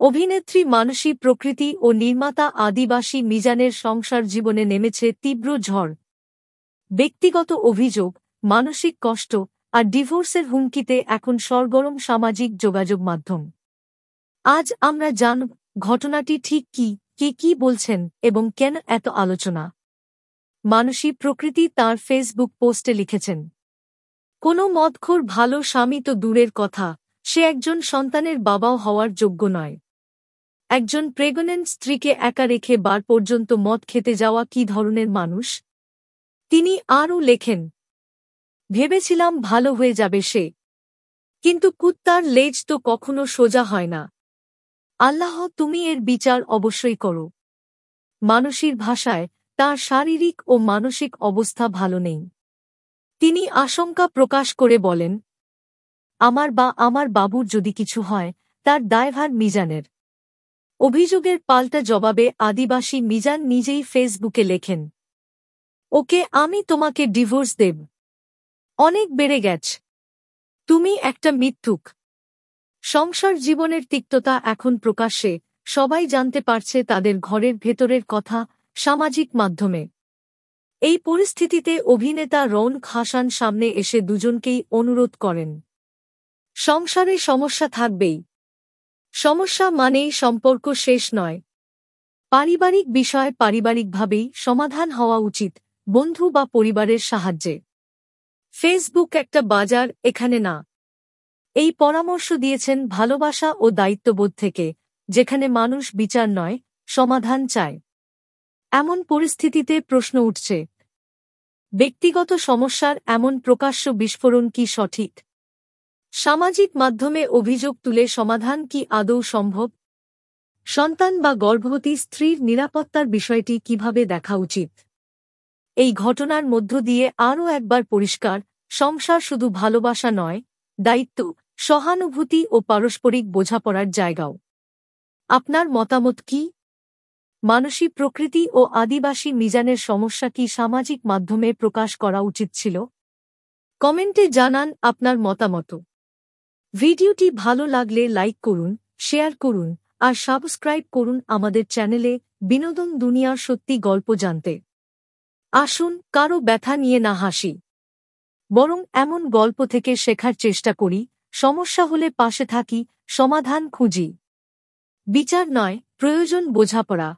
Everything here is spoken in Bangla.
অভিনেত্রী মানসী প্রকৃতি ও নির্মাতা আদিবাসী মিজানের সংসার জীবনে নেমেছে তীব্র ঝড়। ব্যক্তিগত অভিযোগ, মানসিক কষ্ট আর ডিভোর্সের হুমকিতে এখন সরগরম সামাজিক যোগাযোগ মাধ্যম। আজ আমরা জানব ঘটনাটি ঠিক কে কি বলছেন এবং কেন এত আলোচনা। মানসী প্রকৃতি তাঁর ফেসবুক পোস্টে লিখেছেন, কোনো মদখোর ভালো স্বামী তো দূরের কথা, সে একজন সন্তানের বাবাও হওয়ার যোগ্য নয়। একজন প্রেগন্যান্ট স্ত্রীকে একা রেখে বার পর্যন্ত মদ খেতে যাওয়া কী ধরনের মানুষ। তিনি আরও লেখেন, ভেবেছিলাম ভালো হয়ে যাবে সে, কিন্তু কুত্তার লেজ তো কখনো সোজা হয় না। আল্লাহ, তুমি এর বিচার অবশ্যই করো। মানসীর ভাষায়, তার শারীরিক ও মানসিক অবস্থা ভালো নেই। তিনি আশঙ্কা প্রকাশ করে বলেন, আমার বাবুর যদি কিছু হয়, তার দায়ভার মিজানের। অভিযোগের পাল্টা জবাবে আদিবাসী মিজান নিজেই ফেসবুকে লেখেন, ওকে, আমি তোমাকে ডিভোর্স দেব। অনেক বেড়ে গেছ। তুমি একটা মিথ্যুক। সংসার জীবনের তিক্ততা এখন প্রকাশ্যে, সবাই জানতে পারছে তাদের ঘরের ভেতরের কথা সামাজিক মাধ্যমে। এই পরিস্থিতিতে অভিনেতা রৌনক হাসান সামনে এসে দুজনকেই অনুরোধ করেন, সংসারে সমস্যা থাকবেই। সমস্যা মানেই সম্পর্ক শেষ নয়। পারিবারিক বিষয় পারিবারিকভাবেই সমাধান হওয়া উচিত, বন্ধু বা পরিবারের সাহায্যে। ফেসবুক একটা বাজার, এখানে না। এই পরামর্শ দিয়েছেন ভালোবাসা ও দায়িত্ববোধ থেকে, যেখানে মানুষ বিচার নয়, সমাধান চায়। এমন পরিস্থিতিতে প্রশ্ন উঠছে, ব্যক্তিগত সমস্যার এমন প্রকাশ্য বিস্ফোরণ কি সঠিক? সামাজিক মাধ্যমে অভিযোগ তুলে সমাধান কি আদৌ সম্ভব? সন্তান বা গর্ভবতী স্ত্রীর নিরাপত্তার বিষয়টি কিভাবে দেখা উচিত? এই ঘটনার মধ্য দিয়ে আরও একবার পরিষ্কার, সংসার শুধু ভালোবাসা নয়, দায়িত্ব, সহানুভূতি ও পারস্পরিক বোঝাপড়ার জায়গাও। আপনার মতামত কি? মানসী প্রকৃতি ও আদিবাসী মিজানের সমস্যা কি সামাজিক মাধ্যমে প্রকাশ করা উচিত ছিল? কমেন্টে জানান আপনার মতামত। ভিডিওটি ভালো লাগলে লাইক করুন, শেয়ার করুন আর সাবস্ক্রাইব করুন আমাদের চ্যানেলে বিনোদন দুনিয়ার সত্যি গল্প জানতে। আসুন কারো ব্যথা নিয়ে না হাসি, বরং এমন গল্প থেকে শেখার চেষ্টা করি, সমস্যা হলে পাশে থাকি, সমাধান খুঁজি। বিচার নয়, প্রয়োজন বোঝাপড়া।